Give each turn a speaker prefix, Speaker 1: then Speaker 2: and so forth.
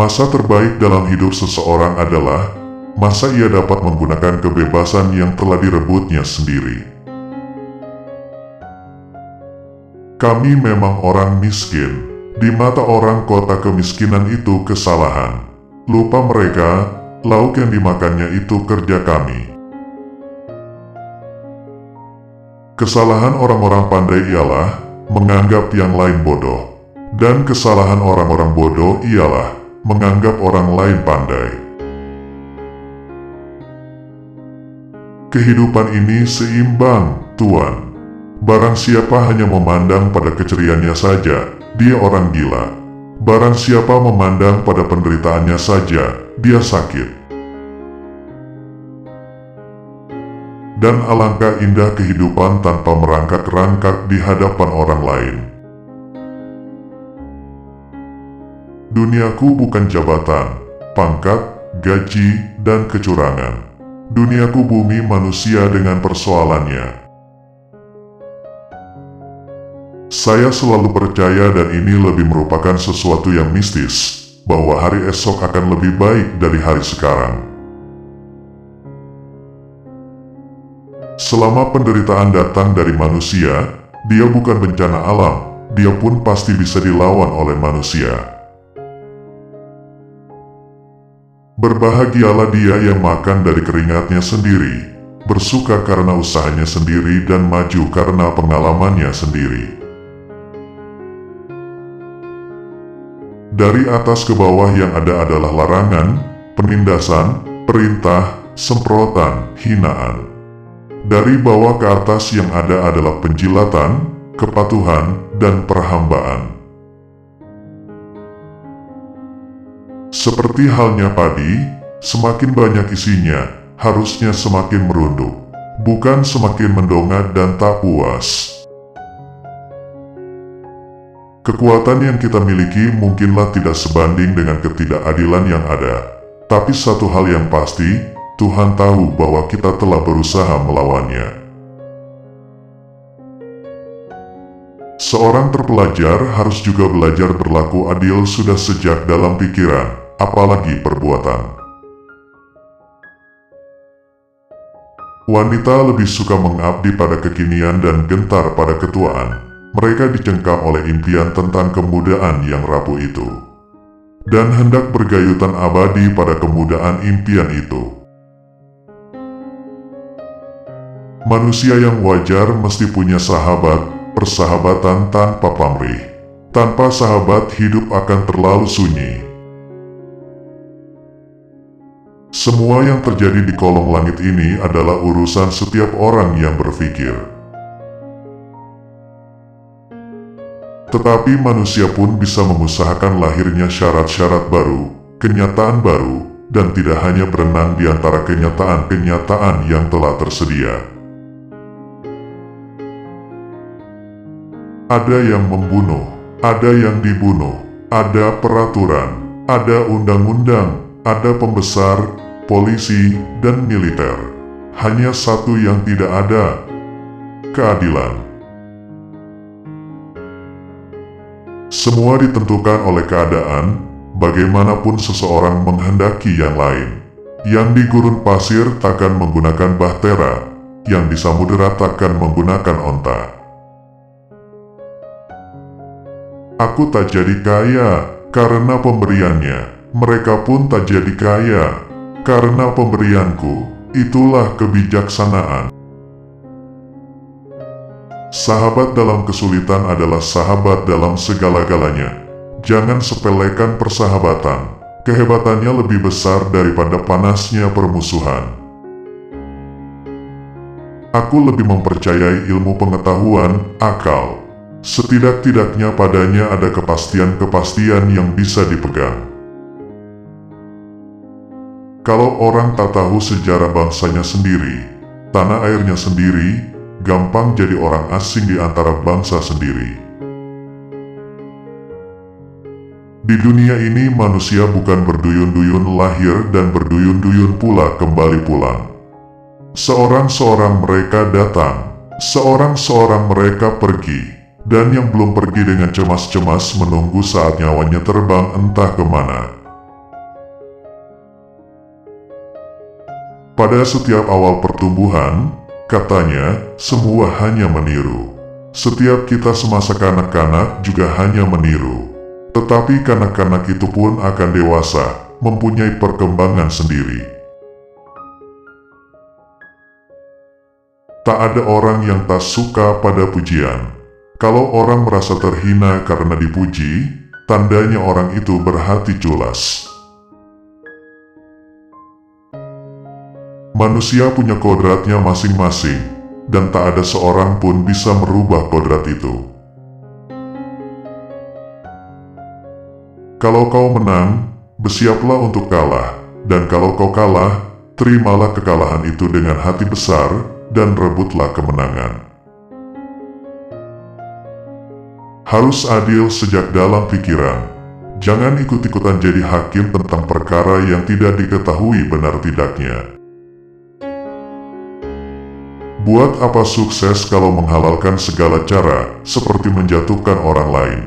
Speaker 1: Masa terbaik dalam hidup seseorang adalah masa ia dapat menggunakan kebebasan yang telah direbutnya sendiri. Kami memang orang miskin. Di mata orang kota kemiskinan itu kesalahan. Lupa mereka, lauk yang dimakannya itu kerja kami. Kesalahan orang-orang pandai ialah menganggap yang lain bodoh. Dan kesalahan orang-orang bodoh ialah menganggap orang lain pandai. Kehidupan ini seimbang, Tuan. Barang siapa hanya memandang pada keceriaannya saja, dia orang gila. Barang siapa memandang pada penderitaannya saja, dia sakit. Dan alangkah indah kehidupan tanpa merangkak-rangkak di hadapan orang lain. Duniaku bukan jabatan, pangkat, gaji, dan kecurangan. Duniaku bumi manusia dengan persoalannya. Saya selalu percaya dan ini lebih merupakan sesuatu yang mistis, bahwa hari esok akan lebih baik dari hari sekarang. Selama penderitaan datang dari manusia, dia bukan bencana alam, dia pun pasti bisa dilawan oleh manusia. Berbahagialah dia yang makan dari keringatnya sendiri, bersuka karena usahanya sendiri dan maju karena pengalamannya sendiri. Dari atas ke bawah yang ada adalah larangan, penindasan, perintah, semprotan, hinaan. Dari bawah ke atas yang ada adalah penjilatan, kepatuhan, dan perhambaan. Seperti halnya padi, semakin banyak isinya, harusnya semakin merunduk, bukan semakin mendongat dan tak puas. Kekuatan yang kita miliki mungkinlah tidak sebanding dengan ketidakadilan yang ada. Tapi satu hal yang pasti, Tuhan tahu bahwa kita telah berusaha melawannya. Seorang terpelajar harus juga belajar berlaku adil sudah sejak dalam pikiran, apalagi perbuatan. Wanita lebih suka mengabdi pada kekinian dan gentar pada ketuaan. Mereka dicengkam oleh impian tentang kemudaan yang rapuh itu, dan hendak bergayutan abadi pada kemudaan impian itu. Manusia yang wajar mesti punya sahabat, persahabatan tanpa pamrih. Tanpa sahabat hidup akan terlalu sunyi. Semua yang terjadi di kolong langit ini adalah urusan setiap orang yang berpikir. Tetapi manusia pun bisa mengusahakan lahirnya syarat-syarat baru, kenyataan baru, dan tidak hanya berenang di antara kenyataan-kenyataan yang telah tersedia. Ada yang membunuh, ada yang dibunuh, ada peraturan, ada undang-undang, ada pembesar, polisi, dan militer. Hanya satu yang tidak ada: keadilan. Semua ditentukan oleh keadaan, bagaimanapun seseorang menghendaki yang lain. Yang di gurun pasir takkan menggunakan bahtera, yang di samudera takkan menggunakan onta. Aku tak jadi kaya karena pemberiannya, mereka pun tak jadi kaya karena pemberianku. Itulah kebijaksanaan. Sahabat dalam kesulitan adalah sahabat dalam segala-galanya. Jangan sepelekan persahabatan. Kehebatannya lebih besar daripada panasnya permusuhan. Aku lebih mempercayai ilmu pengetahuan, akal. Setidak-tidaknya padanya ada kepastian-kepastian yang bisa dipegang. Kalau orang tak tahu sejarah bangsanya sendiri, tanah airnya sendiri, gampang jadi orang asing di antara bangsa sendiri. Di dunia ini manusia bukan berduyun-duyun lahir dan berduyun-duyun pula kembali pulang. Seorang-seorang mereka datang, seorang-seorang mereka pergi, dan yang belum pergi dengan cemas-cemas menunggu saat nyawanya terbang entah kemana. Pada setiap awal pertumbuhan, katanya, semua hanya meniru. Setiap kita semasa kanak-kanak juga hanya meniru. Tetapi kanak-kanak itu pun akan dewasa, mempunyai perkembangan sendiri. Tak ada orang yang tak suka pada pujian. Kalau orang merasa terhina karena dipuji, tandanya orang itu berhati culas. Manusia punya kodratnya masing-masing, dan tak ada seorang pun bisa merubah kodrat itu. Kalau kau menang, bersiaplah untuk kalah, dan kalau kau kalah, terimalah kekalahan itu dengan hati besar, dan rebutlah kemenangan. Harus adil sejak dalam pikiran. Jangan ikut-ikutan jadi hakim tentang perkara yang tidak diketahui benar tidaknya. Buat apa sukses kalau menghalalkan segala cara, seperti menjatuhkan orang lain?